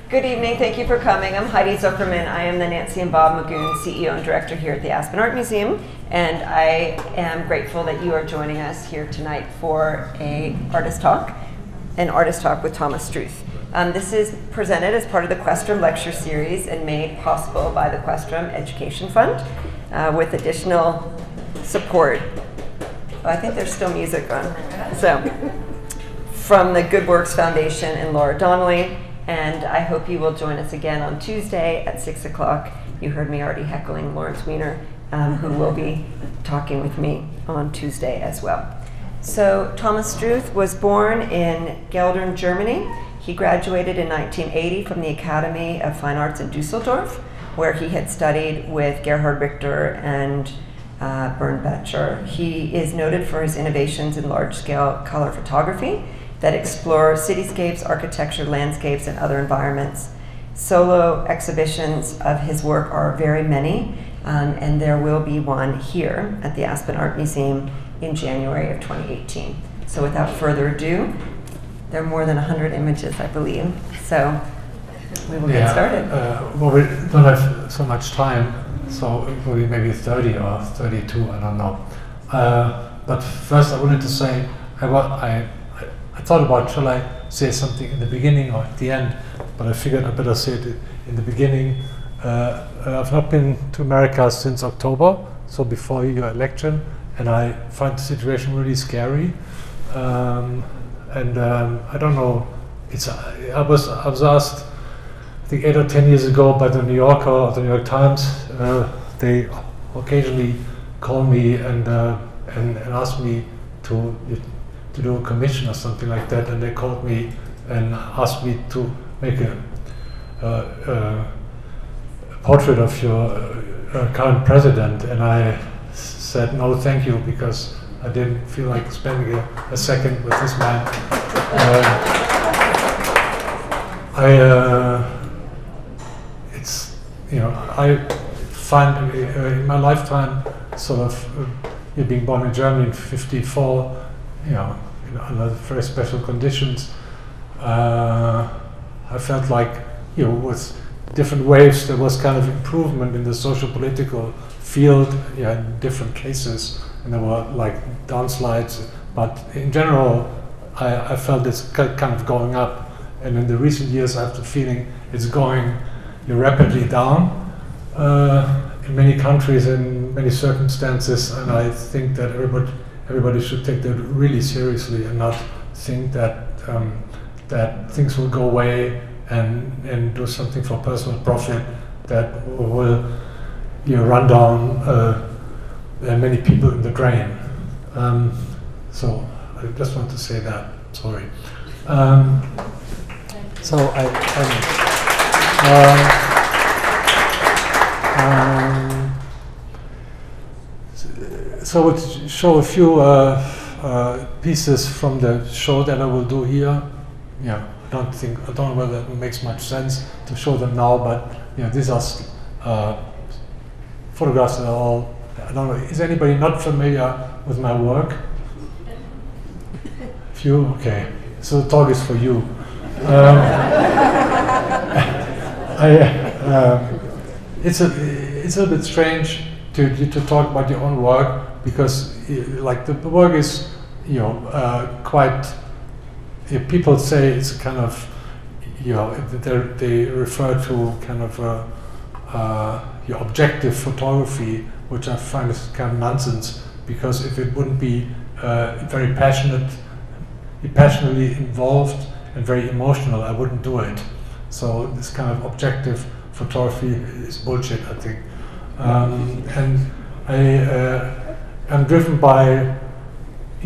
Good evening, thank you for coming. I'm Heidi Zuckerman. I am the Nancy and Bob Magoon CEO and Director here at the Aspen Art Museum, and I am grateful that you are joining us here tonight for an artist talk with Thomas Struth. This is presented as part of the Questrom Lecture Series and made possible by the Questrom Education Fund with additional support. Oh, I think there's still music on. So, from the Good Works Foundation and Laura Donnelly. And I hope you will join us again on Tuesday at 6 o'clock. You heard me already heckling Lawrence Weiner, who will be talking with me on Tuesday as well. So Thomas Struth was born in Geldern, Germany. He graduated in 1980 from the Academy of Fine Arts in Dusseldorf, where he had studied with Gerhard Richter and Bernd Becher. He is noted for his innovations in large-scale color photography that explore cityscapes, architecture, landscapes, and other environments. Solo exhibitions of his work are very many, and there will be one here at the Aspen Art Museum in January of 2018. So without further ado, there are more than 100 images, I believe. So we will get started. Well, we don't have so much time, so it will be maybe 30 or 32, I don't know. But first I wanted to say, I thought about, shall I say something in the beginning or at the end, but I figured I better say it in the beginning. I've not been to America since October, so before your election, and I find the situation really scary. I don't know, I was asked, I think 8 or 10 years ago by the New Yorker or the New York Times. They occasionally call me and ask me to do a commission or something like that, and they called me and asked me to make a portrait of your current president, and I said no thank you, because I didn't feel like spending a second with this man. I find in my lifetime, sort of being born in Germany in '54, under very special conditions, I felt like, with different waves, there was kind of improvement in the social political field, in different cases, and there were like downslides, but in general, I felt it's kind of going up, and in the recent years, I have the feeling it's going rapidly down in many countries, in many circumstances, and I think that everybody should take that really seriously and not think that that things will go away and do something for personal profit that will run down many people in the drain. So I just want to say that. Sorry. So we'll show a few pieces from the show that I will do here. I don't know whether it makes much sense to show them now, but these are photographs that are all, I don't know, is anybody not familiar with my work? Few? Okay. So the talk is for you. It's a little bit strange to talk about your own work, because like the work is quite, people say it's kind of, they refer to kind of your objective photography, which I find is kind of nonsense, because if it wouldn't be very passionately involved and very emotional, I wouldn't do it. So this kind of objective photography is bullshit, I think. And I'm driven by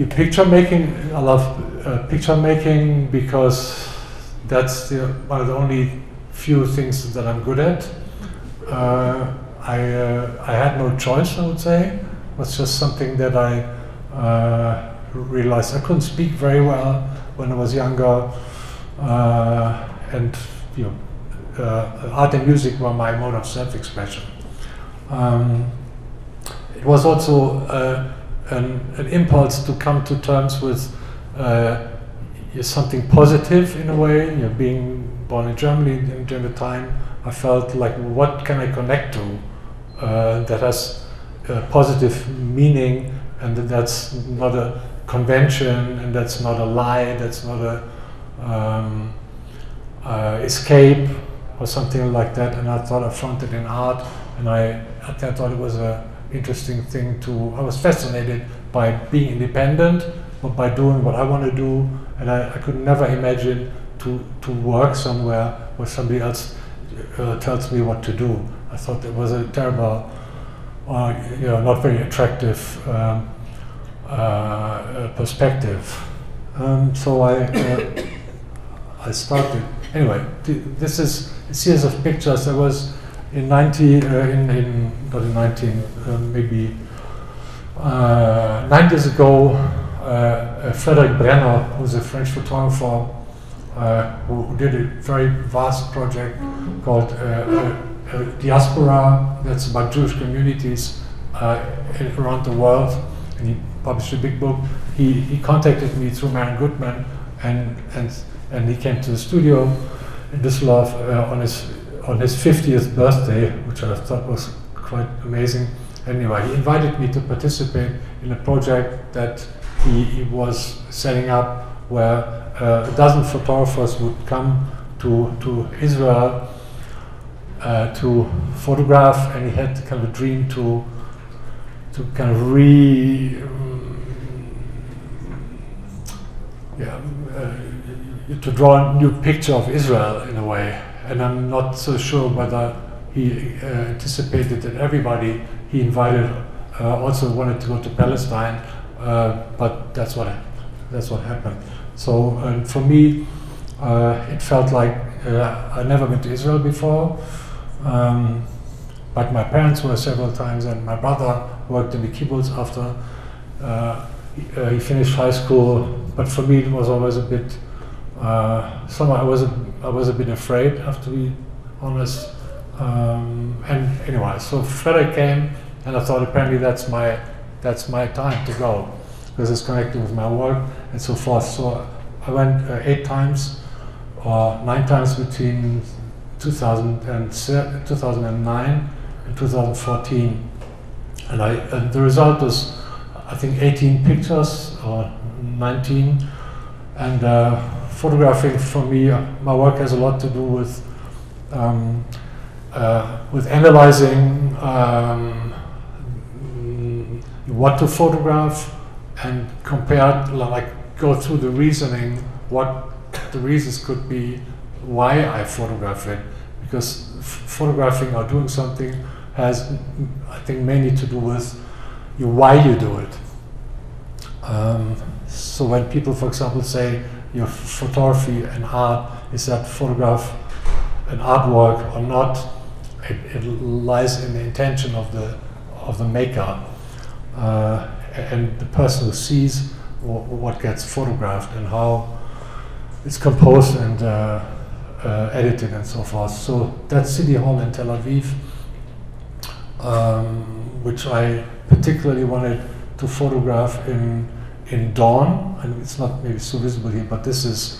picture making. I love picture making because that's one of the only few things that I'm good at. I had no choice, I would say. It was just something that I realized. I couldn't speak very well when I was younger, and art and music were my mode of self-expression. It was also an impulse to come to terms with is something positive in a way. Being born in Germany during the time, I felt like, what can I connect to that has positive meaning, and that's not a convention, and that's not a lie, that's not a escape or something like that. And I thought I found it in art, and I thought it was an interesting thing to. I was fascinated by being independent, but by doing what I want to do, and I could never imagine to work somewhere where somebody else tells me what to do. I thought it was a terrible, not very attractive perspective. So I started. Anyway, this is a series of pictures. There was in 9 years ago, Frederick Brenner, who's a French photographer, who did a very vast project called Diaspora, that's about Jewish communities around the world, and he published a big book. He contacted me through Marion Goodman, and he came to the studio in Dusseldorf on his 50th birthday, which I thought was quite amazing. Anyway, he invited me to participate in a project that he was setting up, where a dozen photographers would come to Israel to photograph, and he had kind of a dream to kind of to draw a new picture of Israel in a way. And I'm not so sure whether he anticipated that everybody he invited also wanted to go to Palestine, but that's what happened. So for me, it felt like I'd never been to Israel before, but my parents were several times, and my brother worked in the kibbutz after he finished high school. But for me, it was always a bit. Somehow I was a bit afraid, I have to be honest. And anyway, so Frederick came, and I thought apparently that's my time to go, because it's connected with my work and so forth. So I went 8 times or 9 times between 2009 and 2014, and the result was, I think, 18 pictures or 19. And photographing, for me, my work has a lot to do with analyzing what to photograph, and compare, like, go through the reasoning, what the reasons could be why I photograph it, because photographing or doing something has, I think, mainly to do with why you do it. So when people, for example, say your photography and art, is that photograph an artwork or not, it lies in the intention of the maker and the person who sees what gets photographed and how it's composed and edited and so forth. So that City Hall in Tel Aviv, which I particularly wanted to photograph in dawn, and it's not maybe so visible here, but this is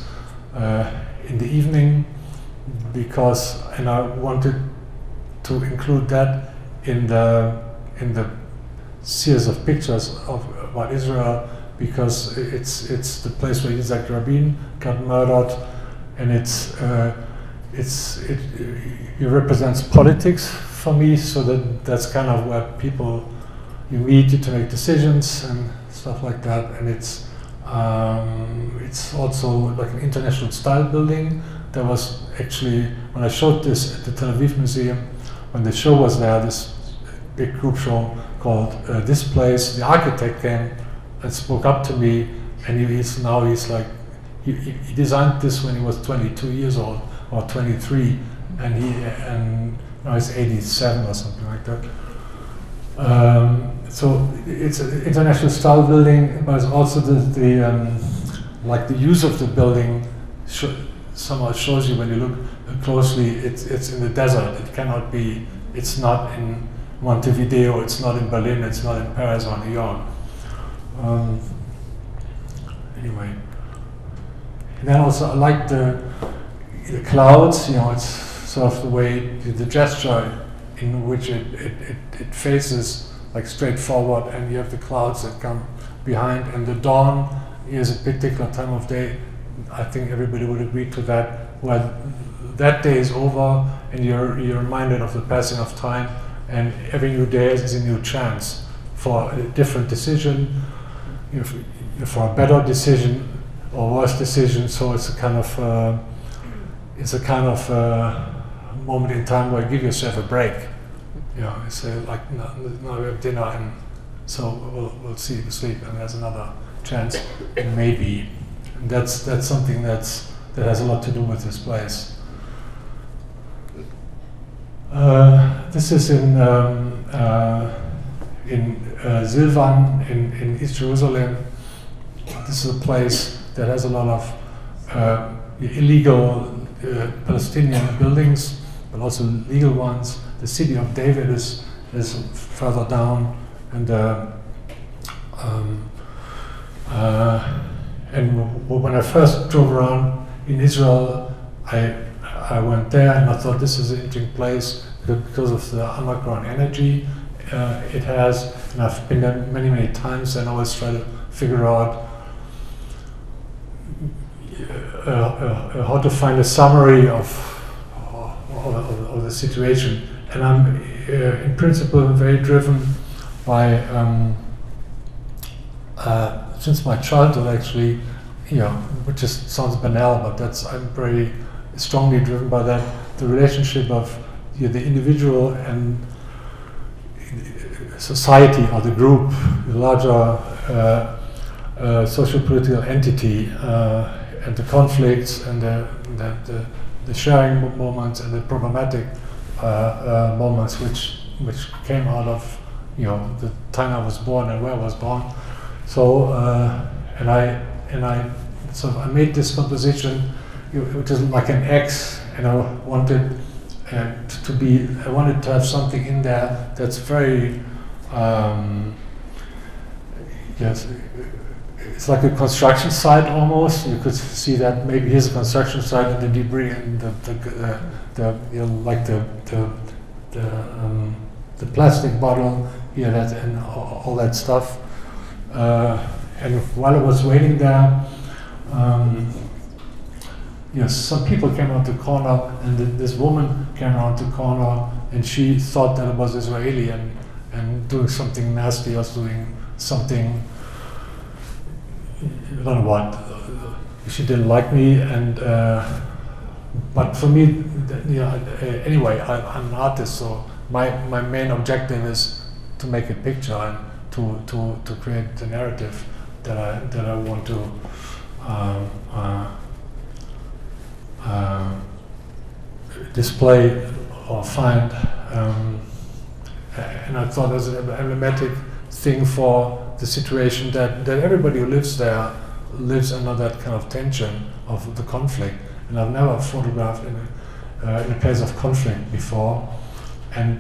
in the evening, and I wanted to include that in the series of pictures about Israel, because it's the place where Yitzhak Rabin got murdered, and it represents politics for me. So that's kind of where people you meet to make decisions and stuff like that. And it's also like an international style building. There was actually, when I showed this at the Tel Aviv Museum, when the show was there, this big group show called This Place, the architect came and spoke up to me, and he's like, he designed this when he was 22 years old or 23, and now he's 87 or something like that. So it's an international style building, but it's also like the use of the building somehow shows you, when you look closely, it's in the desert. It cannot be. It's not in Montevideo. It's not in Berlin. It's not in Paris or New York. Anyway, And then also I like the clouds. You know, it's sort of the way the gesture in which it faces like straight forward, and you have the clouds that come behind, and the dawn is a particular time of day. I think everybody would agree to that, where that day is over and you're reminded of the passing of time, and every new day is a new chance for a different decision, for a better decision or worse decision. So it's a kind of moment in time where you give yourself a break. You know, you say like, no, we have dinner, and so we'll see you sleep, and there's another chance, and maybe. And that's something that has a lot to do with this place. This is in Silvan in East Jerusalem. This is a place that has a lot of illegal Palestinian buildings, but also legal ones. The city of David is further down, and when I first drove around in Israel, I went there and I thought this is an interesting place because of the underground energy it has, and I've been there many times, and I always try to figure out how to find a summary of the situation. And I'm in principle very driven by since my childhood, actually, you know, which just sounds banal, but I'm very strongly driven by that, the relationship of the individual and society, or the group, the larger social political entity, and the conflicts and the sharing moments and the problematic moments which came out of, you know, the time I was born and where I was born. So and I I made this composition, which is like an X, and I wanted to have something in there that's very yes, it's like a construction site almost. You could see that maybe here's a construction site, and the debris and the you know, like the plastic bottle here, that and all that stuff. And while I was waiting there, yes, some people came around the corner, and this woman came around the corner, and she thought that it was Israeli and doing something nasty, or doing something, I don't know what. She didn't like me, and but for me, anyway, I'm an artist, so my main objective is to make a picture and to create the narrative that I want to display or find, and I thought as an emblematic thing for the situation that everybody who lives there lives under that kind of tension of the conflict. And I've never photographed in a place of conflict before, and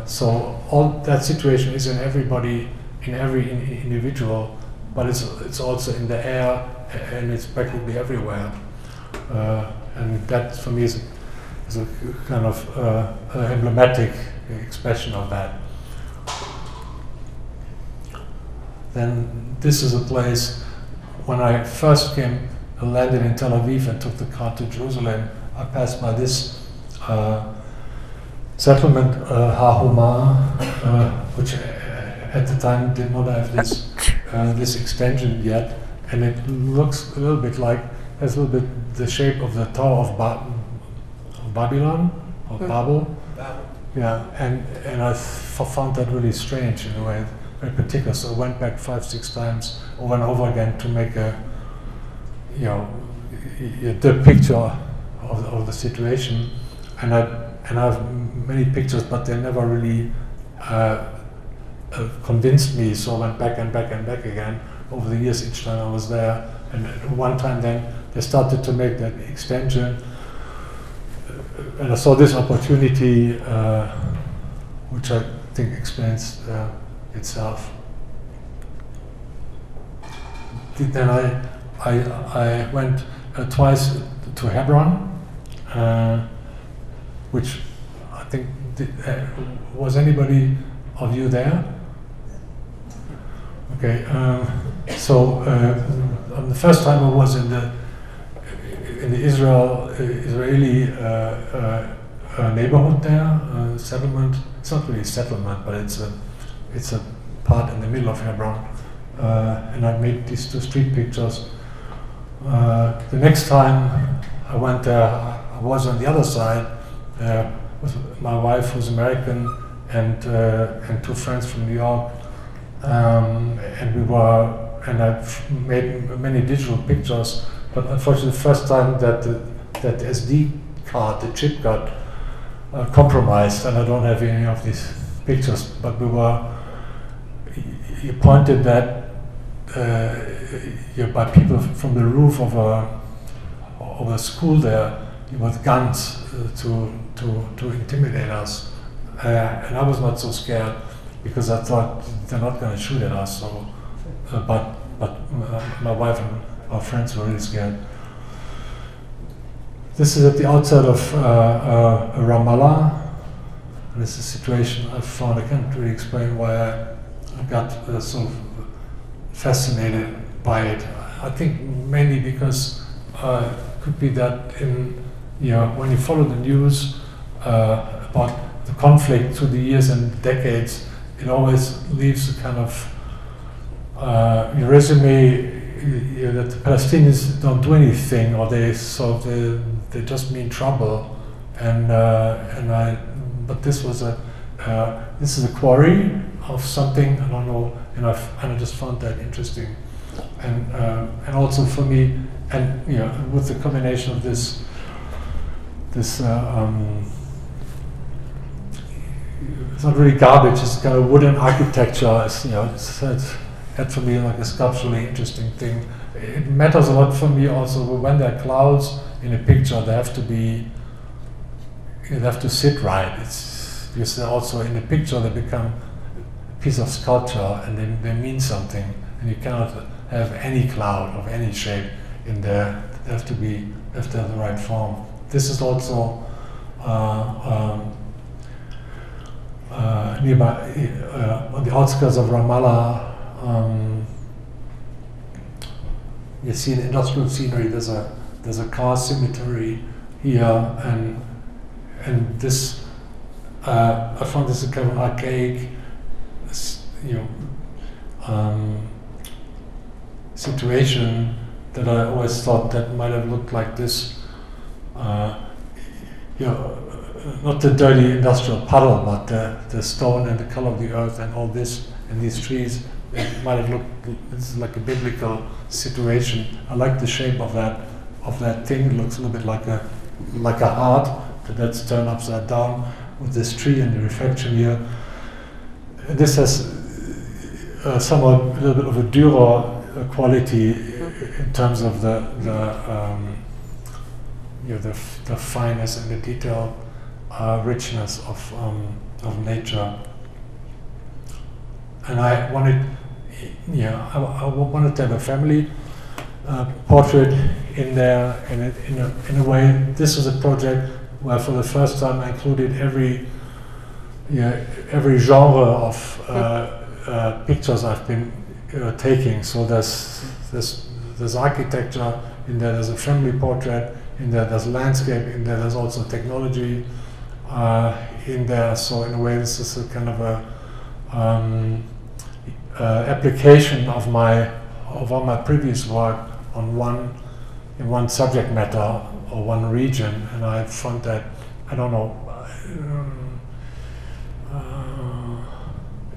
so all that situation is in everybody, in every individual, but it's also in the air, and it's practically everywhere. And that for me is a kind of emblematic expression of that. Then this is a place, when I first came, landed in Tel Aviv and took the car to Jerusalem, I passed by this settlement, Hahuma, which at the time did not have this extension yet, and it looks a little bit like, has a little bit the shape of the Tower of Babylon, or Babel. Yeah, and I found that really strange in a way, very particular. So I went back 5-6 times over and over again to make the picture of the situation. And I have many pictures, but they never really convinced me. So I went back and back and back again over the years each time I was there. And one time then they started to make that extension, and I saw this opportunity, which I think explains itself. Then I went twice to Hebron, which I think was anybody of you there? Okay, so the first time I was in the Israeli neighborhood there, settlement. It's not really a settlement, but it's a part in the middle of Hebron, and I made these 2 street pictures. The next time I went there, I was on the other side with my wife, who's American, and 2 friends from New York, and I've made many digital pictures. But unfortunately, the first time that the SD card, the chip, got compromised, and I don't have any of these pictures. But you pointed that by people from the roof of a school there with guns to intimidate us, and I was not so scared because I thought they're not going to shoot at us. So, but my wife and our friends were really scared. This is at the outside of Ramallah. This is a situation I found. I can't really explain why I got sort of fascinated by it. I think mainly because it could be that when you follow the news about the conflict through the years and decades, it always leaves a kind of your resume that the Palestinians don't do anything, or they just mean trouble, but this is a quarry of something, I don't know, and I just found that interesting, and also for me, and with the combination of this it's not really garbage, it's kind of wooden architecture. It's had for me like a sculpturally interesting thing. It matters a lot for me also when there are clouds in a picture. They have to sit right. It's because they're also in the picture they become a piece of sculpture, and they mean something. And you cannot have any cloud of any shape in there. They have to have the right form. This is also nearby on the outskirts of Ramallah. You see the industrial scenery. There's a car cemetery here, and this I found this a kind of archaic, situation that I always thought that might have looked like this. Not the dirty industrial puddle, but the stone and the color of the earth and all this and these trees. It might have looked. This is like a biblical situation. I like the shape of that thing. It looks a little bit like a heart that's turned upside down with this tree and the reflection here. And this has somewhat a little bit of a Dürer quality in terms of the fineness and the detail, richness of nature. And I wanted to have a family portrait in there, and in a way, this was a project where for the first time I included every genre of pictures I've been taking. So there's architecture in there, there's a family portrait in there, there's landscape in there, there's also technology in there. So in a way, this is a kind of a application of all my previous work in one subject matter or one region, and I found that, I don't know,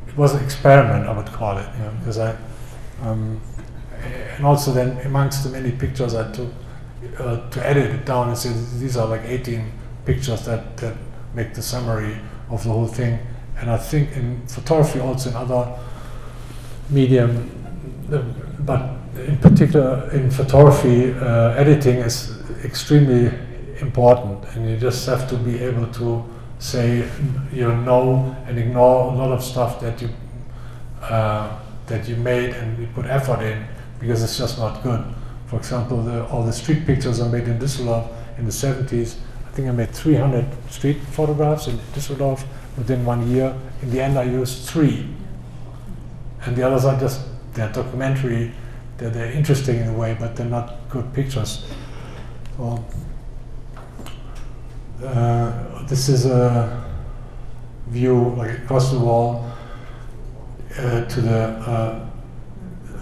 it was an experiment, I would call it, because and also then amongst the many pictures I took to edit it down and say these are like 18 pictures that make the summary of the whole thing. And I think in photography, also in other medium, but in particular in photography, editing is extremely important, and you just have to be able to say no and ignore a lot of stuff that you made and you put effort in, because it's just not good For example, all the street pictures I made in Dusseldorf in the 70s. I think I made 300 street photographs in Dusseldorf within 1 year. In the end, I used 3. And the others are just, they're documentary, they're interesting in a way, but they're not good pictures. So, this is a view like across the wall to the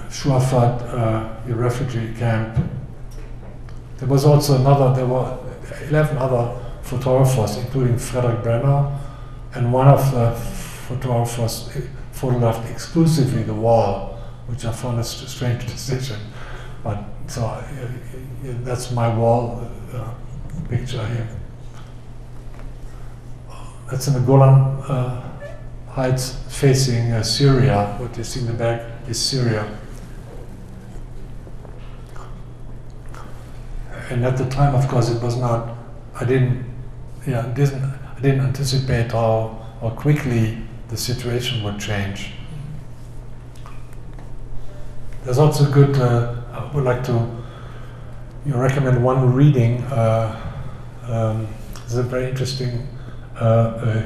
Shuafat refugee camp. There was also there were 11 other photographers, including Frederick Brenner, and one of the photographers photographed exclusively the wall, which I found a strange decision. But so that's my wall picture here. That's in the Golan Heights facing Syria. What you see in the back is Syria. And at the time, of course, it was not. I didn't anticipate how quickly the situation would change. There's also good. I would like to recommend one reading. There's a very interesting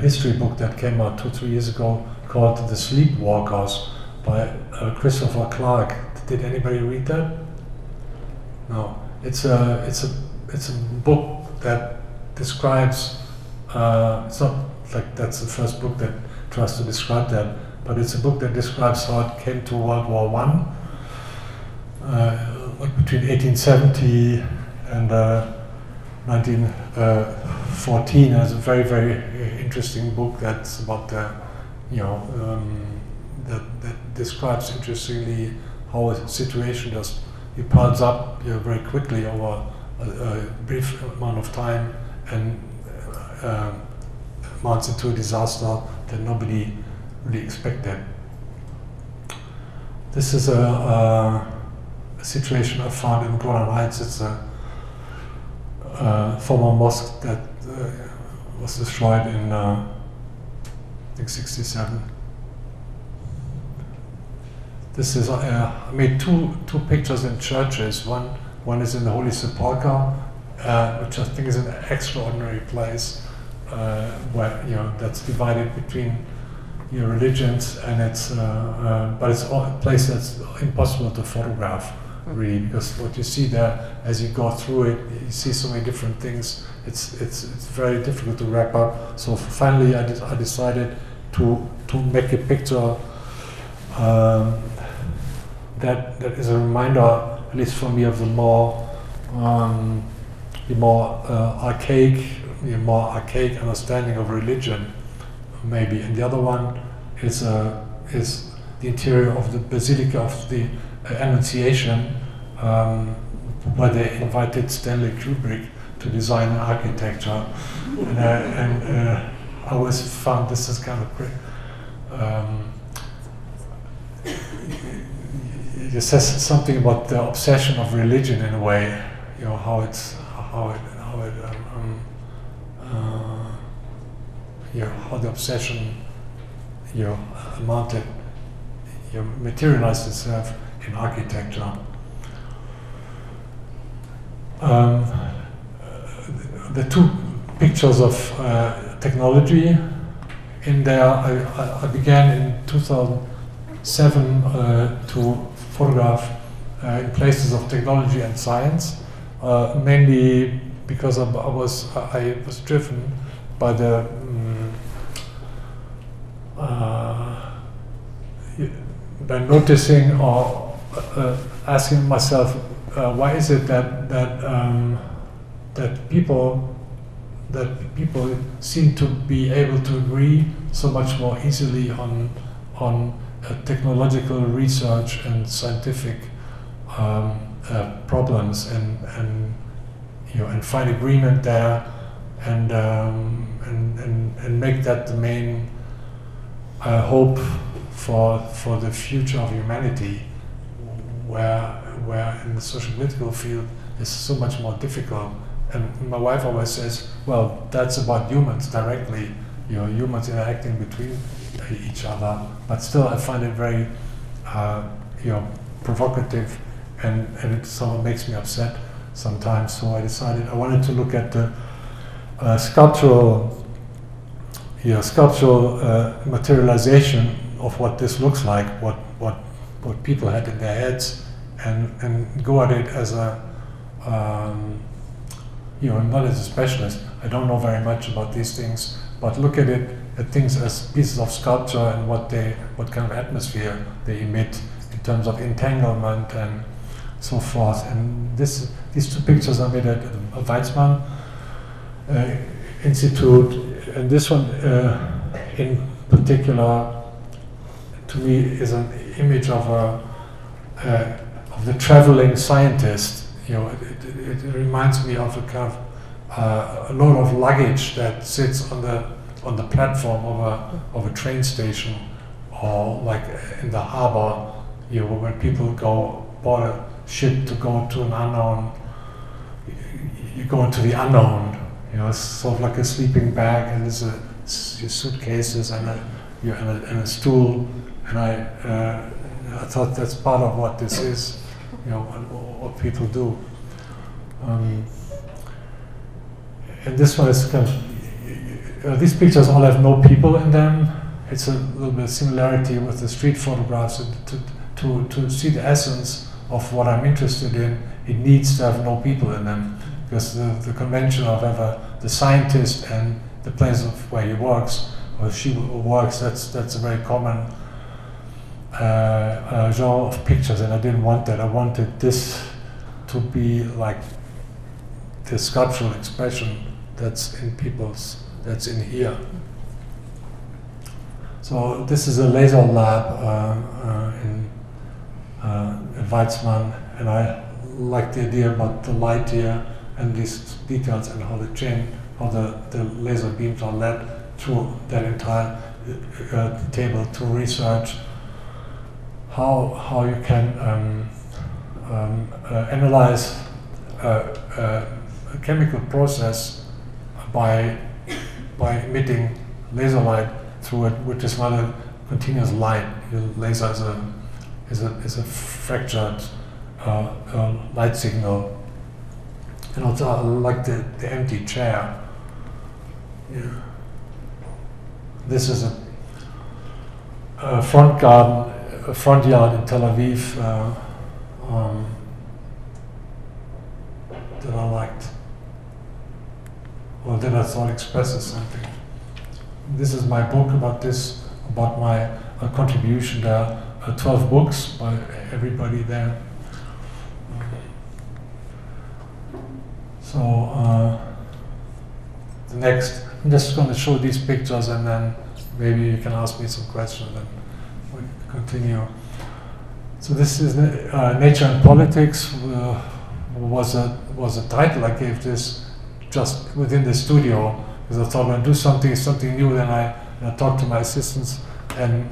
history book that came out 2-3 years ago called The Sleepwalkers by Christopher Clark. Did anybody read that? No. It's a book that describes. It's not like that's the first book that tries to describe that, but it's a book that describes how it came to World War I, like between 1870 and 1914. It's a very, very interesting book that's about the, that describes interestingly how a situation just piles up very quickly over a brief amount of time and amounts into a disaster that nobody really expected. This is a situation I found in Golan Heights. It's a former mosque that was destroyed in I think 1967. This is I made two pictures in churches. One is in the Holy Sepulchre, which I think is an extraordinary place where that's divided between religions, and it's but it's a place that's impossible to photograph really, because what you see there as you go through it, you see so many different things. It's very difficult to wrap up. So finally, I decided to make a picture that is a reminder, at least for me, of the more archaic understanding of religion, maybe. And the other one is the interior of the Basilica of the Annunciation, where they invited Stanley Kubrick to design an architecture, and I always found this is kind of great. It says something about the obsession of religion in a way, how the obsession, materialized itself in architecture. The two pictures of technology in there, I began in 2007 to photograph in places of technology and science, mainly because I was driven by the by noticing or asking myself, why is it that people seem to be able to agree so much more easily on technological research and scientific problems, and find agreement there, and make that the main hope for the future of humanity, where in the social political field is so much more difficult. And my wife always says, well, that's about humans directly, humans interacting between each other. But still, I find it very, provocative and it sort of makes me upset sometimes. So I decided I wanted to look at the sculptural materialization of what this looks like, what people had in their heads, and go at it as a not as a specialist. I don't know very much about these things, but look at things as pieces of sculpture and what kind of atmosphere they emit in terms of entanglement and so forth. And these two pictures are made at Weizmann Institute, and this one in particular, to me, is an image of the traveling scientist. It reminds me of a kind of a load of luggage that sits on the platform of a train station, or like in the harbor, when people board a ship to go to an unknown. You go into the unknown. It's sort of like a sleeping bag, and there's your suitcases and a stool. And I thought that's part of what this is. What people do. And this one is kind of, these pictures all have no people in them. It's a little bit of similarity with the street photographs. To see the essence of what I'm interested in, it needs to have no people in them, because the convention of the scientist and the place of where he works or she works, that's a very common genre of pictures, and I didn't want that. I wanted this to be like the sculptural expression that's in here. So this is a laser lab in Weizmann, and I like the idea about the light here and these details and how the laser beams are led through that entire table to research how you can analyze a chemical process by emitting laser light through it, which is not a continuous light. The laser is a fractured light signal. And also I like the empty chair. Yeah. This is a front garden, a front yard in Tel Aviv that I liked, or that I thought expresses something. This is my book about my contribution. There are 12 books by everybody there. So the next, I'm just going to show these pictures, and then maybe you can ask me some questions and we continue. So this is Nature and Politics. Was a title I gave this just within the studio, because I thought when I do something new, then I talk to my assistants and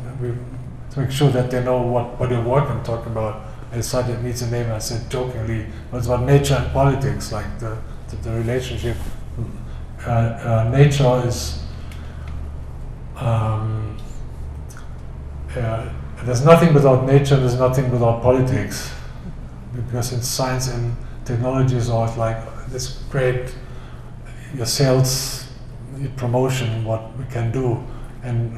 to make sure that they know what your work I'm talking about. I decided it needs a name. I said jokingly, but it's about nature and politics, like the relationship. Nature is there's nothing without nature. There's nothing without politics, because in science and technology is always like this great your sales, your promotion, what we can do. And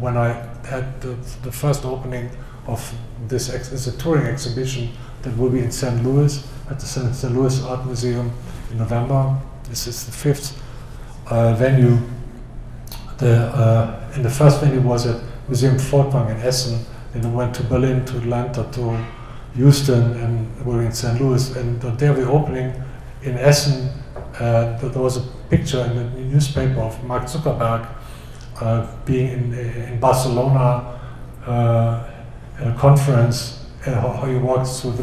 when I had the first opening of this, it's a touring exhibition that will be in St. Louis at the St. Louis Art Museum in November. This is the 5th venue. And the first venue was at Museum Fortwang in Essen. Then we went to Berlin, to Atlanta, to Houston, and we're in St. Louis. And the day of the opening in Essen, there was a picture in the newspaper of Mark Zuckerberg being in Barcelona at a conference, how he walks through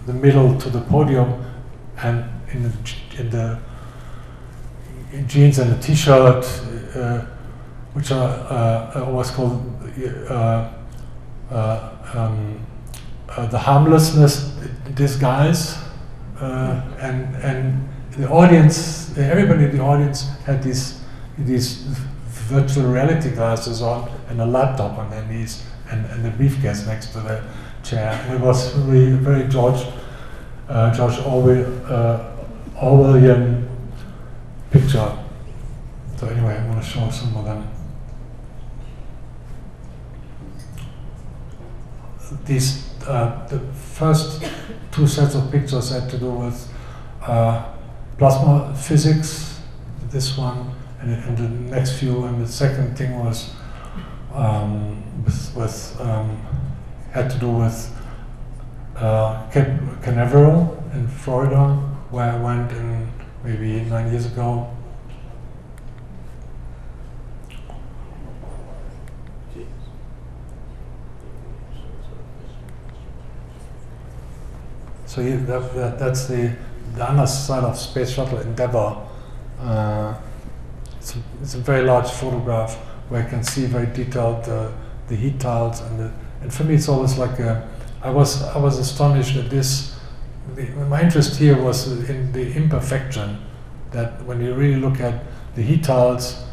the middle to the podium, and in the jeans and a t-shirt, which are always called the harmlessness disguise, and the audience, everybody in the audience had these virtual reality glasses on and a laptop on their knees and the briefcase next to their chair. And it was really very George Orwellian picture. So anyway, I'm going to show some of them. These the first two sets of pictures had to do with plasma physics. This one, and the next few, and the second thing was had to do with Canaveral in Florida, where I went in maybe 9 years ago. So that's the other side of Space Shuttle Endeavour. It's a very large photograph where I can see very detailed the heat tiles, and for me it's always like I was astonished at this. My interest here was in the imperfection, that when you really look at the heat tiles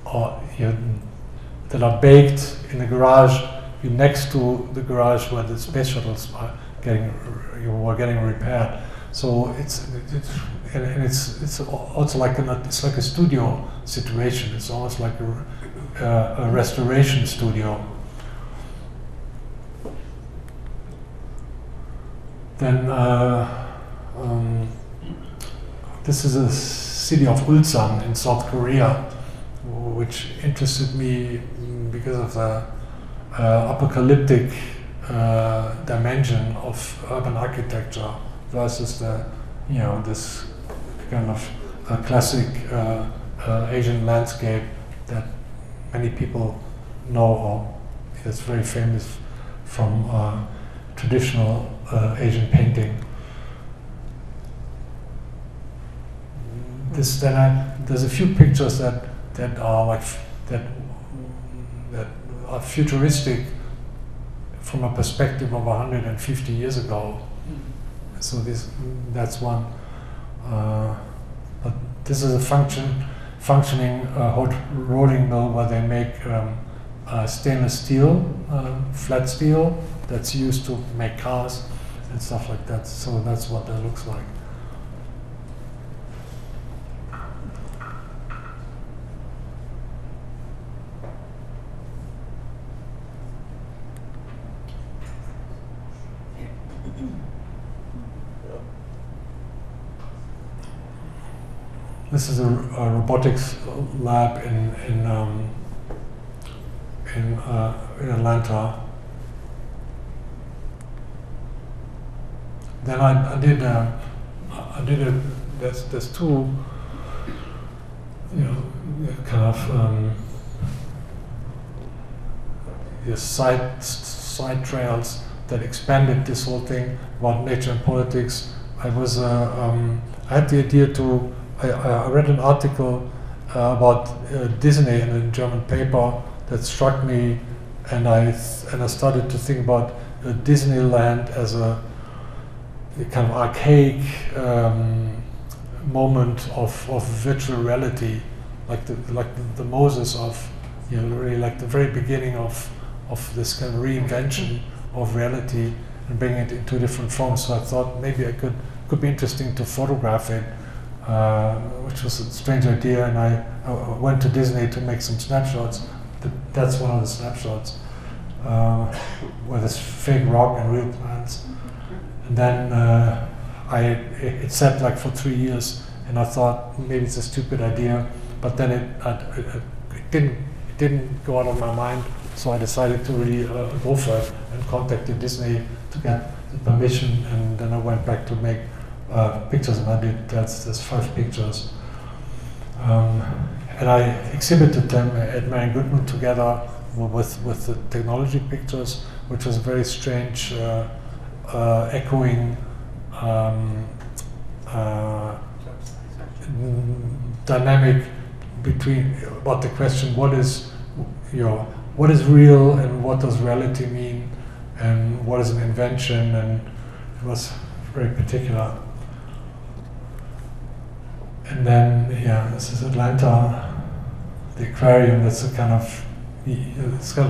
that are baked in the garage, you're next to the garage where the space shuttles were getting repaired. So it's also like it's like a studio situation. It's almost like a restoration studio. Then this is a city of Ulsan in South Korea, which interested me because of the apocalyptic dimension of urban architecture versus this kind of classic Asian landscape that many people know, or is very famous from traditional Asian painting. There's a few pictures that are futuristic from a perspective of 150 years ago. So that's one. But this is a functioning hot rolling mill where they make stainless steel, flat steel that's used to make cars and stuff like that. So that's what that looks like. This is a robotics lab in Atlanta. Then I did there's two kind of side trails that expanded this whole thing about nature and politics. I had the idea to. I read an article about Disney in a German paper that struck me, and I started to think about Disneyland as a kind of archaic moment of virtual reality, like the Moses of really like the very beginning of this kind of reinvention of reality and bringing it into different forms. So I thought maybe I could be interesting to photograph it. Which was a strange idea, and I went to Disney to make some snapshots. That's one of the snapshots where there's fake rock and real plants. And then it sat like for 3 years, and I thought maybe it's a stupid idea, but then it didn't go out of my mind. So I decided to really go for it and contacted Disney to get the permission, and then I went back to make pictures, and I did there's 5 pictures, and I exhibited them at Marian Goodman together with the technology pictures, which was a very strange echoing dynamic about the question what is real and what does reality mean and what is an invention, and it was very particular. And then, this is Atlanta, the aquarium. That's it's kind of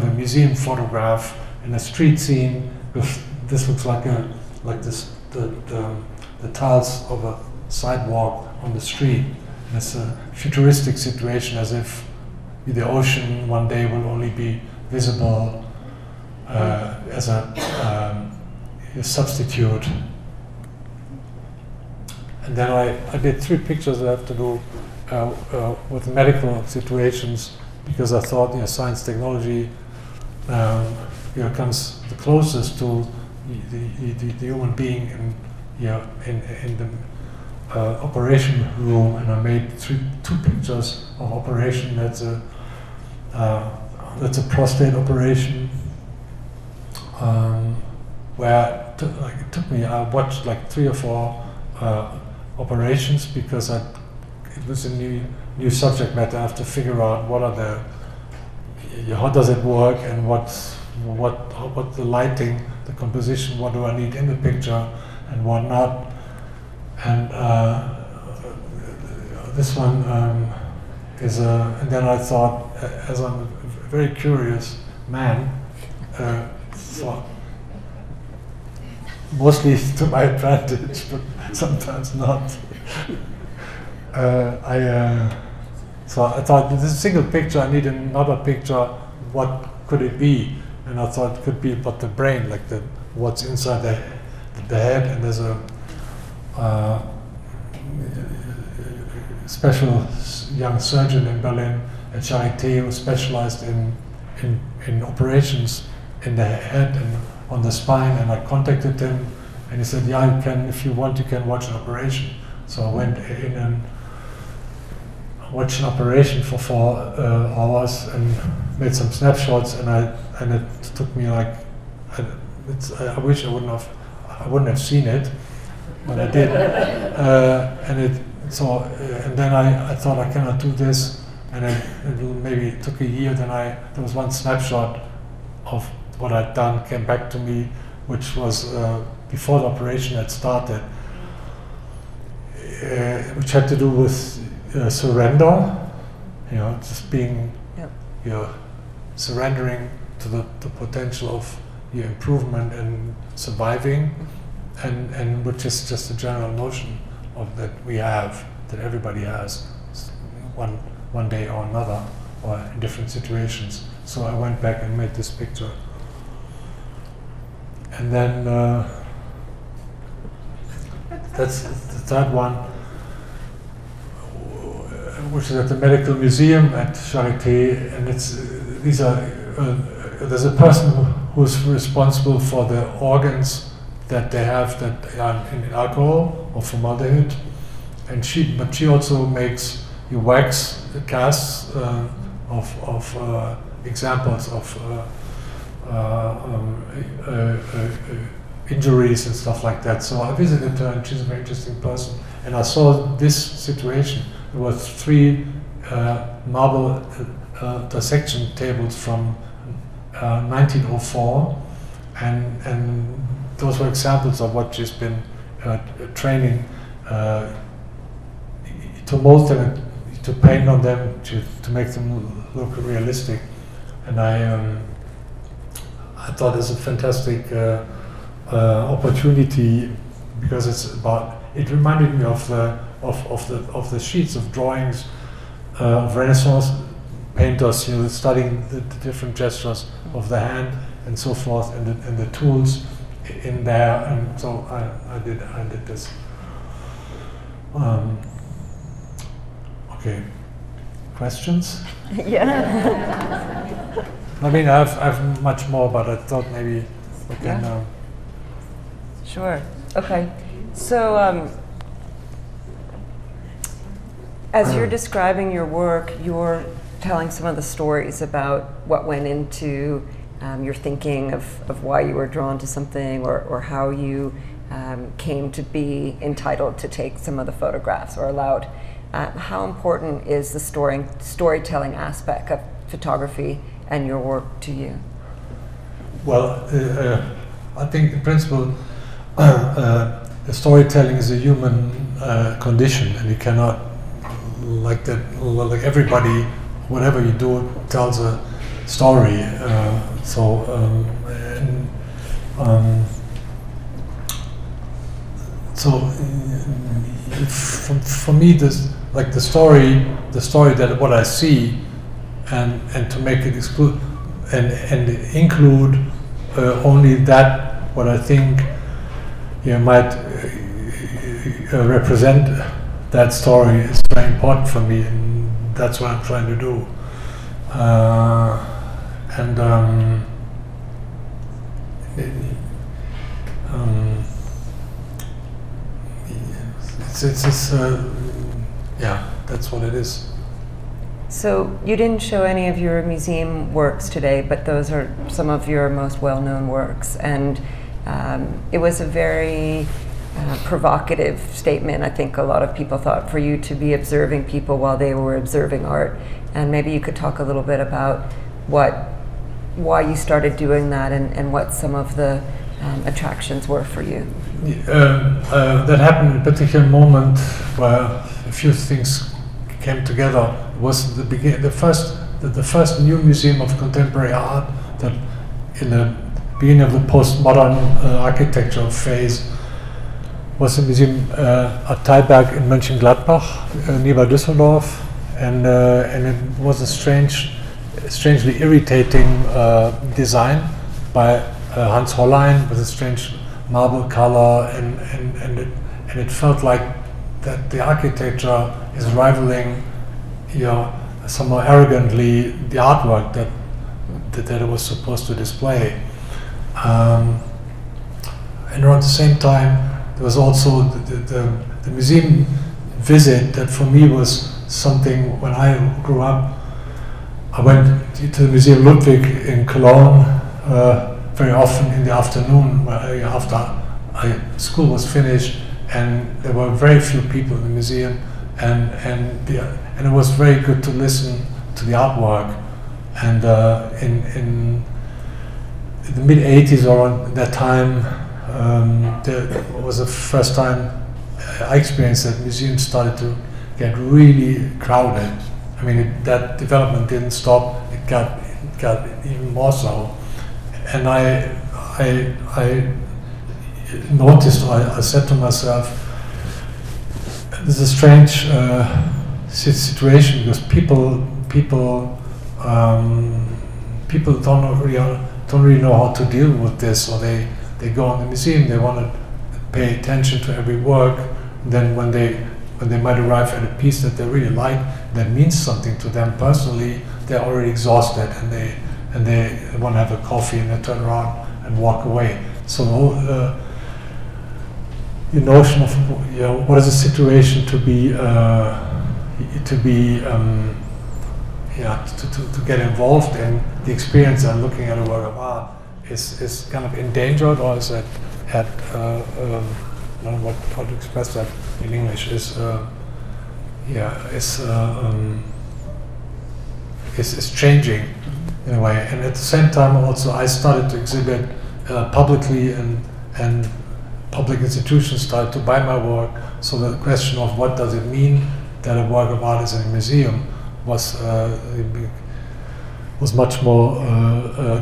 a museum photograph in a street scene because this looks like the tiles of a sidewalk on the street. And it's a futuristic situation, as if the ocean one day will only be visible as a substitute. And then I did 3 pictures that have to do with medical situations, because I thought science technology comes the closest to the human being in the operation room, and I made 2 pictures of operation. That's a prostate operation, where it took me. I watched like 3 or 4 operations, because it was a new subject matter. I have to figure out what are how does it work, and what the lighting, the composition, what do I need in the picture and what not. And this one is and then I thought, as I'm a very curious man, mostly to my advantage, but sometimes not. So I thought, this is a single picture, I need another picture. What could it be? And I thought it could be about the brain, like what's inside the head. And there's a special young surgeon in Berlin at Charité who specialized in operations in the head and on the spine. And I contacted him, and he said, "Yeah, you can, if you want, you can watch an operation." So I went in and watched an operation for 4 hours and made some snapshots, and it took me like, I wish I wouldn't have seen it, but I did. And then I thought, I cannot do this, and then maybe it took a year. Then there was one snapshot of what I'd done came back to me, which was before the operation had started, which had to do with surrender, just being, surrendering to the potential of your improvement and surviving, and which is just a general notion of that we have, that everybody has, one day or another, or in different situations. So I went back and made this picture. And then that's the third one, which is at the Medical Museum at Charité, and there's a person who's responsible for the organs that they have that are in alcohol or formaldehyde, and she also makes wax casts of examples of injuries and stuff like that. So I visited her, and she's a very interesting person. And I saw this situation. There were 3 marble dissection tables from 1904, and those were examples of what she's been training to mold them, to paint on them, to make them look realistic. And I thought it's a fantastic opportunity, because it reminded me of the sheets of drawings of Renaissance painters, studying the different gestures of the hand and so forth, and the tools in there. And so I did this. Okay, questions? Yeah. I mean, I have much more, but I thought maybe we can. Sure. Okay. So, as you're describing your work, you're telling some of the stories about what went into your thinking of why you were drawn to something, or how you came to be entitled to take some of the photographs or allowed. How important is the storytelling aspect of photography and your work to you? Well, I think in principle, storytelling is a human condition, and you cannot, like everybody, whatever you do, tells a story. So for me, this like the story that what I see, and to make it exclude and include only that what I think might represent that story is very important for me, and that's what I'm trying to do. Yeah, that's what it is. So you didn't show any of your museum works today, but those are some of your most well-known works, and it was a very provocative statement. I think a lot of people thought for you to be observing people while they were observing art, and maybe you could talk a little bit about why you started doing that, and what some of the attractions were for you. That happened in a particular moment where a few things came together. It was the first new museum of contemporary art that, in the beginning of the postmodern architecture phase, was a museum at Teilberg in Mönchengladbach, nearby Dusseldorf, and it was a strangely irritating design by Hans Hollein with a strange marble color, and it felt like that the architecture is rivaling, somehow arrogantly, the artwork that it was supposed to display. And around the same time, there was also the museum visit that for me was something. When I grew up, I went to the Museum Ludwig in Cologne very often in the afternoon, after school was finished, and there were very few people in the museum, and it was very good to listen to the artwork. And in the mid '80s, or around that time, there was the first time I experienced that museums started to get really crowded. I mean, that development didn't stop; it got even more so. And I noticed, or I said to myself, this is a strange situation, because people don't really know how to deal with this, or they go in the museum, they want to pay attention to every work. Then when they might arrive at a piece that they really like, that means something to them personally, they're already exhausted, and they want to have a coffee, and they turn around and walk away. So the notion of what is a situation to get involved in the experience and looking at a work of art is kind of endangered, or is it at I don't know how to express that in English, is changing in a way. And at the same time also I started to exhibit publicly, and public institutions started to buy my work. So the question of what does it mean that a work of art is in a museum was much more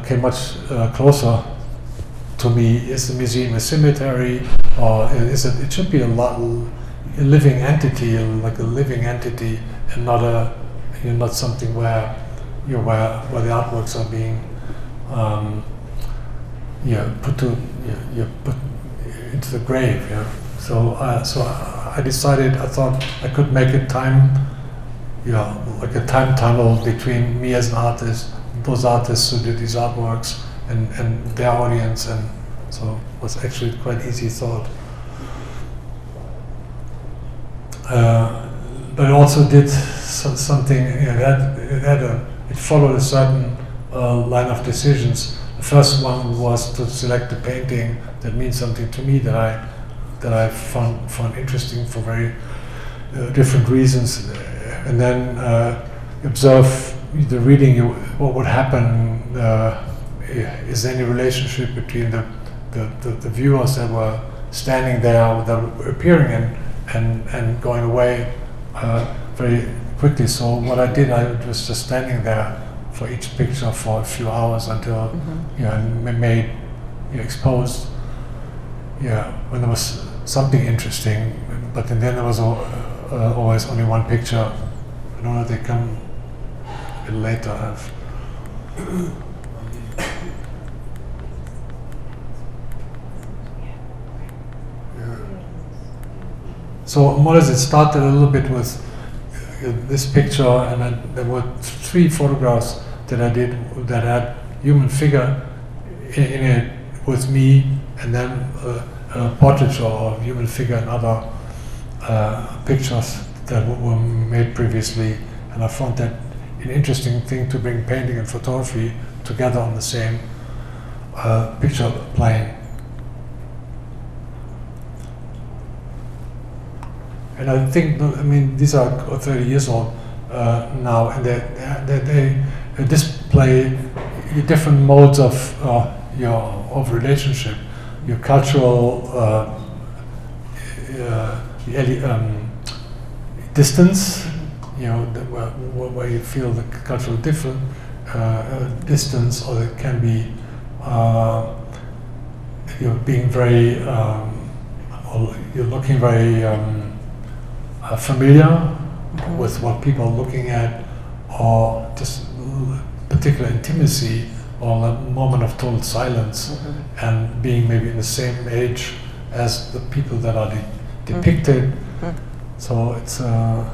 came much closer to me. Is the museum a cemetery, or is it? It should be a living entity, like a living entity, and not not something where where the artworks are being put into the grave. So I decided, I thought I could make a time, like a time tunnel between me as an artist, those artists who did these artworks, and their audience, and so it was actually quite easy thought. But it also did something, it followed a certain line of decisions. The first one was to select a painting that means something to me, that I found interesting for very different reasons, and then observe the reading. What would happen? Is there any relationship between the viewers that were standing there, that were appearing and going away very quickly? So what I did, I was just standing there for each picture for a few hours until I made exposed, when there was something interesting, but then there was always only one picture. I don't know if they come a bit later. So more or less it started a little bit with this picture, and then there were 3 photographs that I did that had human figure in it with me, and then a portraiture of human figure and other pictures that were made previously. And I found that an interesting thing to bring painting and photography together on the same picture plane. And I think, these are 30 years old now, and they display different modes of relationship, your cultural distance, where you feel the cultural distance, or it can be being very, you're looking very familiar with what people are looking at, or just particular intimacy, or a moment of total silence, and being maybe in the same age as the people that are depicted. So it's and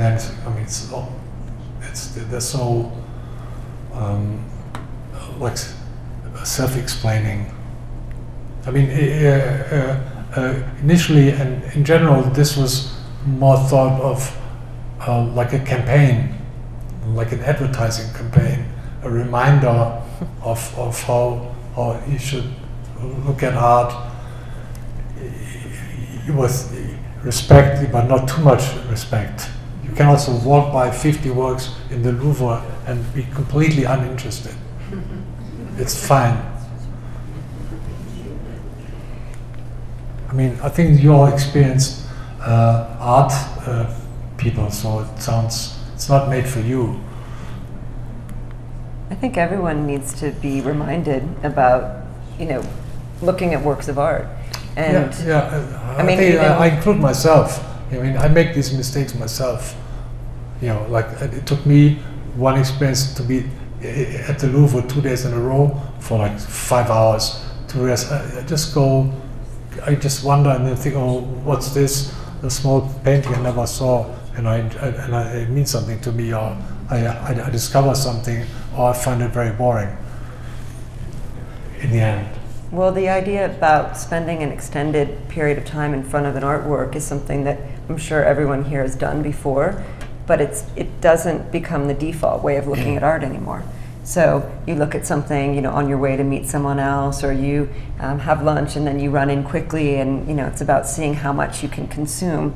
then they're so like self-explaining. Initially and in general, this was more thought of like a campaign, like an advertising campaign, a reminder of how you should look at art with respect, but not too much respect. You can also walk by 50 works in the Louvre and be completely uninterested. It's fine. I think you all experienced art people, so it's not made for you. I think everyone needs to be reminded about, looking at works of art. And I include myself. I make these mistakes myself. Like it took me one experience to be at the Louvre 2 days in a row for like 5 hours to realize I just wonder and then think, oh, what's this? A small painting I never saw, and it means something to me, or I discover something, or I find it very boring in the end. Well, the idea about spending an extended period of time in front of an artwork is something that I'm sure everyone here has done before, but it doesn't become the default way of looking at art anymore. So you look at something, on your way to meet someone else, or you have lunch and then you run in quickly, and it's about seeing how much you can consume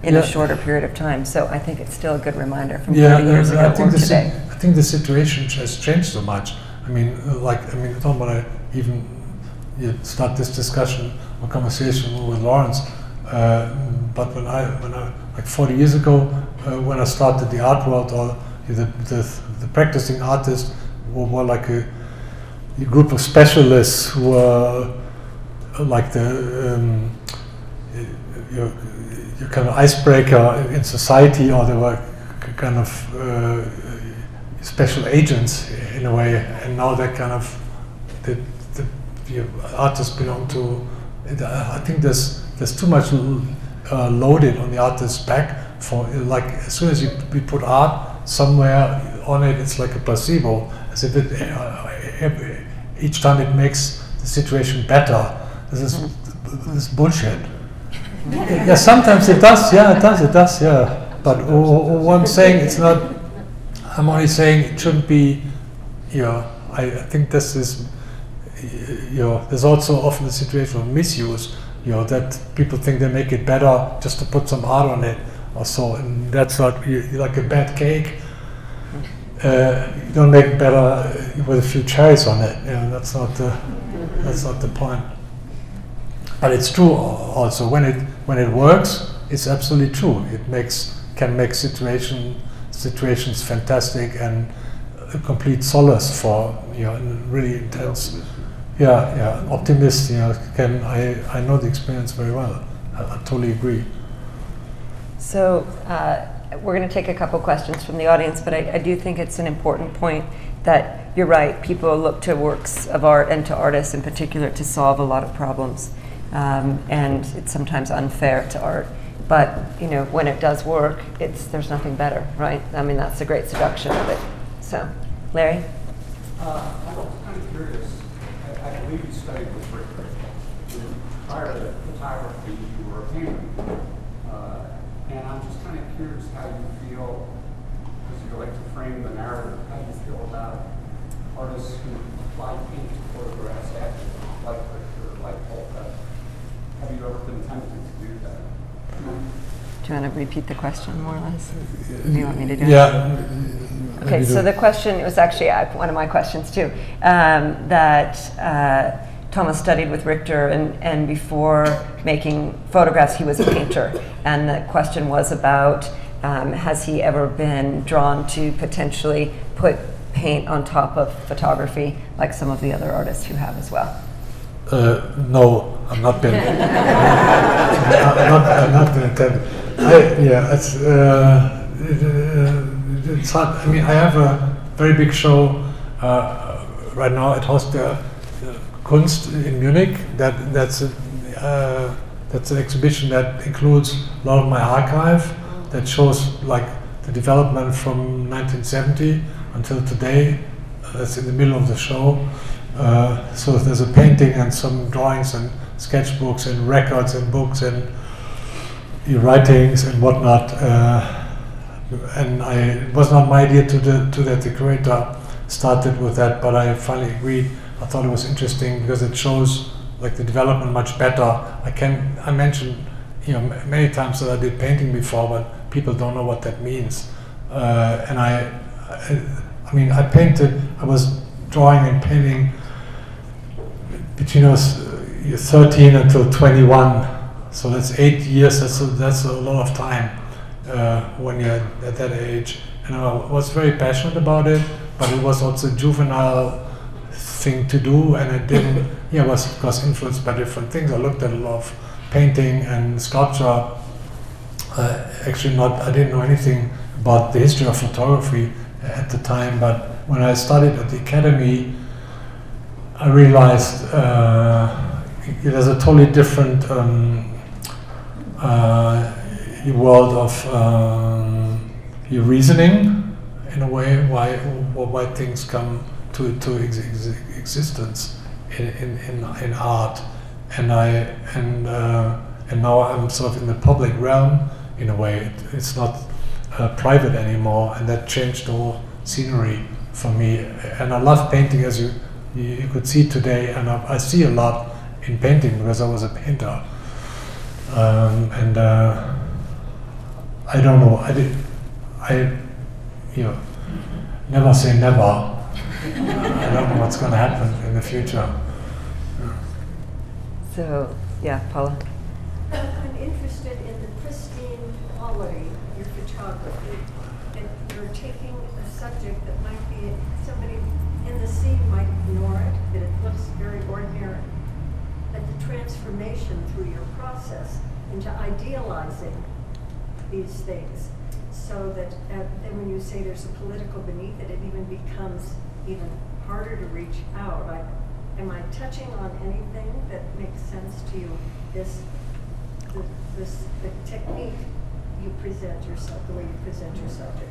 in a shorter period of time. So I think it's still a good reminder from 30 years ago or today. I think the situation has changed so much. I don't want to even start this discussion or conversation with Lawrence, but when I like 40 years ago, when I started the art world, or the practicing artists were more like a group of specialists who were like your kind of icebreaker in society, or they were kind of special agents in a way. And now they're kind of the artists belong to. I think there's too much loaded on the artist's back for, like, as soon as we put art somewhere on it, it's like a placebo, as if each time it makes the situation better. This is bullshit. Yeah, sometimes it does. Yeah, it does. Yeah, but what I'm saying, it's not. I'm only saying it shouldn't be. I think this is. There's also often a situation of misuse. That people think they make it better just to put some art on it or so, and that's not like a bad cake. You don't make it better with a few cherries on it. That's not the point. But it's true also, when it works, it's absolutely true. It can make situations fantastic, and a complete solace for, you know, really intense. Yeah, optimist. You know, I know the experience very well. I totally agree. So we're going to take a couple questions from the audience, but I do think it's an important point that you're right. People look to works of art and to artists in particular to solve a lot of problems, and it's sometimes unfair to art. But you know, when it does work, there's nothing better, right? I mean, that's the great seduction of it. So, Larry? I was kind of curious. I believe you studied with Richter. Prior to photography, you were a painter. And I'm just kind of curious how you feel, because you like to frame the narrative, how you feel about artists who apply paint to photographs after, like Richter, like Polka. Have you ever been tempted to do that? Do you want to repeat the question more or less? Do you want me to do it? Yeah. Okay, so the question, it was actually one of my questions too, that Thomas studied with Richter, and before making photographs he was a painter, and the question was about has he ever been drawn to potentially put paint on top of photography like some of the other artists who have as well? No, I've not been. I've not been attempted. It's hard. I mean, I have a very big show right now at Haus der Kunst in Munich. That's an exhibition that includes a lot of my archive. That shows like the development from 1970 until today. That's in the middle of the show. So there's a painting and some drawings and sketchbooks and records and books and writings and whatnot. And it was not my idea to that. The curator started with that, but I finally agreed. I thought it was interesting because it shows like the development much better. I mentioned, you know, many times that I did painting before, but people don't know what that means. And I mean, I was drawing and painting between I was 13 until 21. So that's 8 years. That's a lot of time when you're at that age. And I was very passionate about it, but it was also a juvenile thing to do, and it didn't. Yeah, was influenced by different things. I looked at a lot of painting and sculpture. Actually, I didn't know anything about the history of photography at the time, but when I studied at the academy, I realized there's a totally different world of your reasoning, in a way, why things come to existence in art, and now I'm sort of in the public realm in a way. It's not private anymore, and that changed the whole scenery for me. And I love painting, as you could see today, and I see a lot in painting because I was a painter. And I don't know. Never say never. I don't know what's going to happen in the future. So, yeah, Paula. I'm interested in the pristine quality of your photography, and you're taking a subject that might be somebody in the scene might ignore it, that it looks very ordinary, but the transformation through your process into idealizing these things, so that then when you say there's a political beneath it, it even becomes even harder to reach out. Am I touching on anything that makes sense to you? The technique you present yourself, the way you present your subject.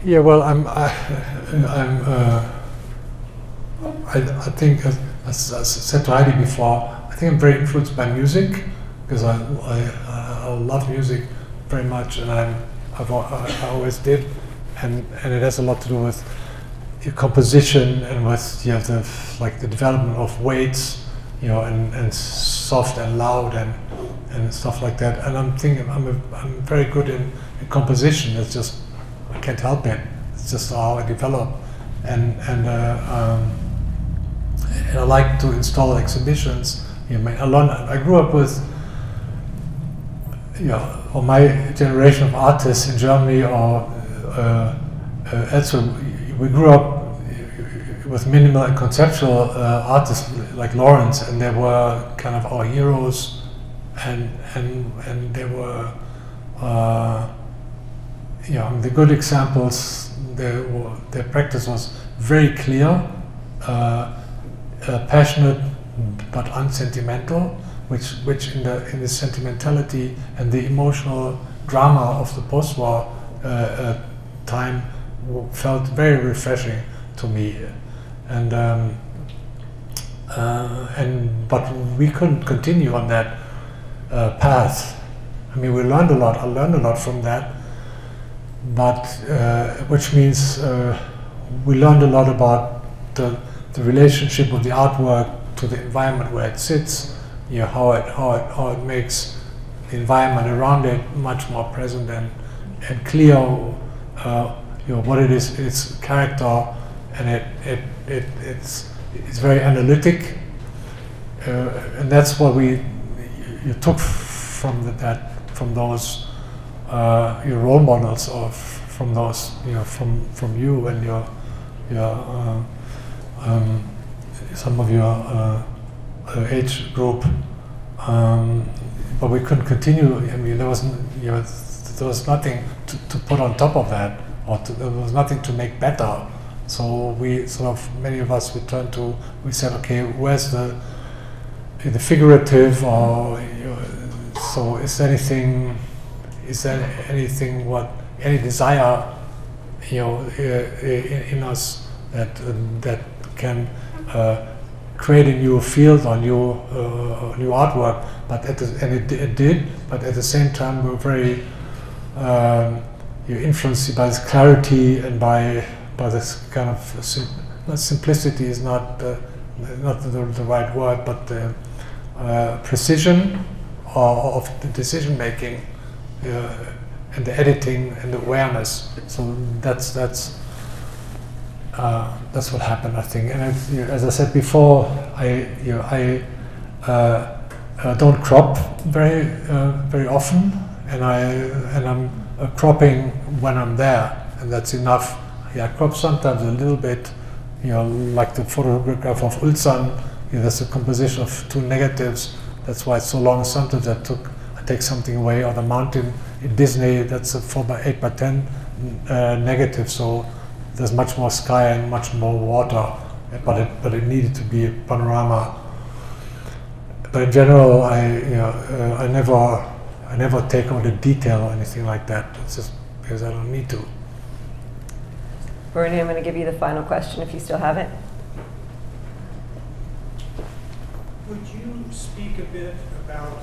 Yeah, well, I think, as I said to Heidi before, I think I'm very influenced by music because I love music very much, and I always did, and it has a lot to do with your composition and with the development of weights, and soft and loud and stuff like that. And I'm thinking I'm very good in composition. It's just I can't help it. It's just how I develop, and I like to install exhibitions. I grew up with, or my generation of artists in Germany or elsewhere. We grew up with minimal and conceptual artists like Lawrence, and they were kind of our heroes, and they were the good examples. Their practice was very clear, passionate but unsentimental, which in the sentimentality and the emotional drama of the post-war time felt very refreshing to me, but we couldn't continue on that path. I mean, we learned a lot. I learned a lot from that, but which means we learned a lot about the relationship of the artwork to the environment where it sits. How it makes the environment around it much more present and clear. What it is, its character, and it's very analytic, and that's what you took from those your role models, of from those from you and your some of your age group, but we couldn't continue. I mean, there was nothing to put on top of that, or there was nothing to make better. So we many of us we said, okay, where's the figurative, or so is there anything any desire in us that can create a new field or new artwork, it did. But at the same time, we were very influenced by this clarity and by this kind of simplicity is not the right word, but the precision of the decision making and the editing and the awareness. So that's what happened, I think. And as I said before, I don't crop very often, and I'm cropping when I'm there, and that's enough. I crop sometimes a little bit, like the photograph of Ulsan. There's a composition of two negatives. That's why it's so long. Sometimes I take something away. Or the mountain in Disney, that's a 4x8x10 negative. So there's much more sky and much more water, but it needed to be a panorama. But in general, I never take on the detail or anything like that. It's just because I don't need to. Bernie, I'm going to give you the final question if you still have it. Would you speak a bit about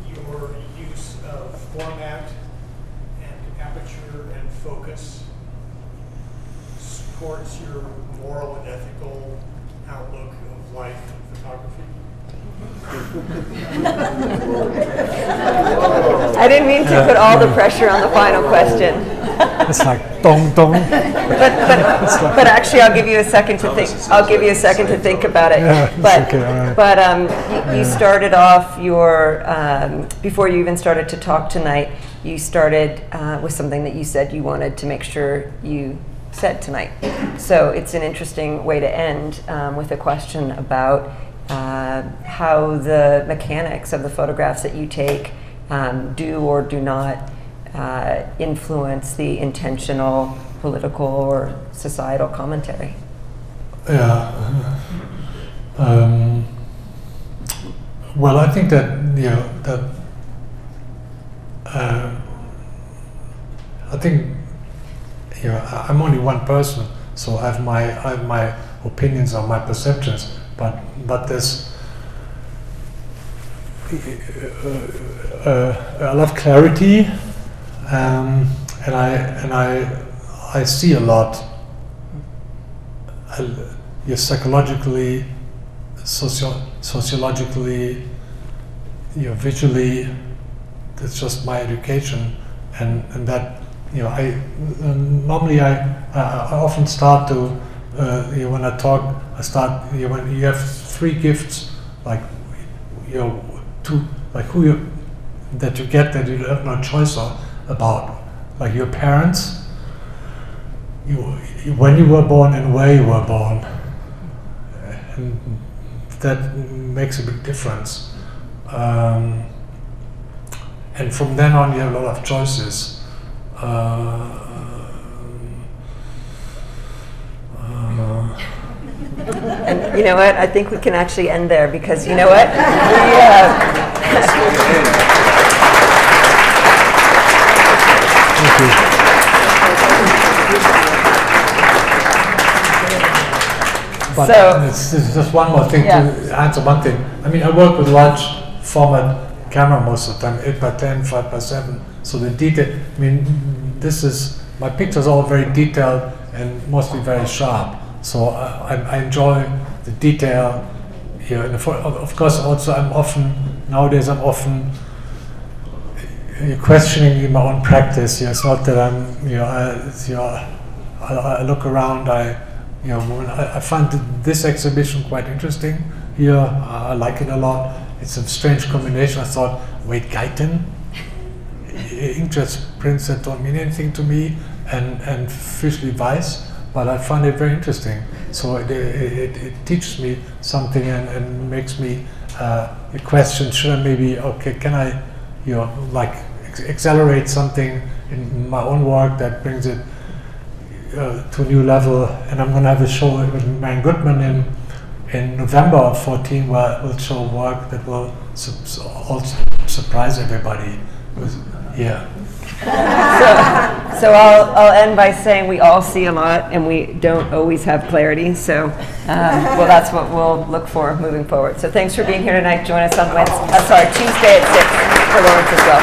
your use of format and aperture and focus supports your moral and ethical outlook of life and photography? I didn't mean to put all the pressure on the final question. It's like dong dong. But actually, I'll give you a second to think. I'll give you a second to think about it. Yeah, But you started off your before you even started to talk tonight. You started with something that you said you wanted to make sure you said tonight. So it's an interesting way to end with a question about how the mechanics of the photographs that you take do or do not influence the intentional political or societal commentary. Yeah. Well, I think that I think I'm only one person, so I have my opinions or my perceptions, but there's a lot of clarity, and I see a lot. Psychologically, sociologically, visually. That's just my education, and that I normally I often start to when I talk I start when you have three gifts, like that you get that you have no choice about, like your parents, when you were born and where you were born. And that makes a big difference. And from then on, you have a lot of choices. And you know what? I think we can actually end there because you know what? Thank you. But it's just one more thing to answer one thing. I mean, I work with large format camera most of the time, 8x10, 5x7. So the detail, I mean, my pictures are all very detailed and mostly very sharp. So I enjoy the detail here. And of course, also nowadays I'm often questioning my own practice. It's not that I look around. I find this exhibition quite interesting here. I like it a lot. It's a strange combination. I thought, wait, Guyton? Inkjet prints that don't mean anything to me, and Fischli Weiss, but I find it very interesting. So it teaches me something and makes me question, should I maybe, can I, accelerate something in my own work that brings it to a new level. And I'm going to have a show with Marian Goodman in November of 14, where I will show work that will also surprise everybody. So I'll end by saying we all see a lot and we don't always have clarity. So well, that's what we'll look for moving forward. So thanks for being here tonight. Join us on Tuesday at 6 for Lawrence as well.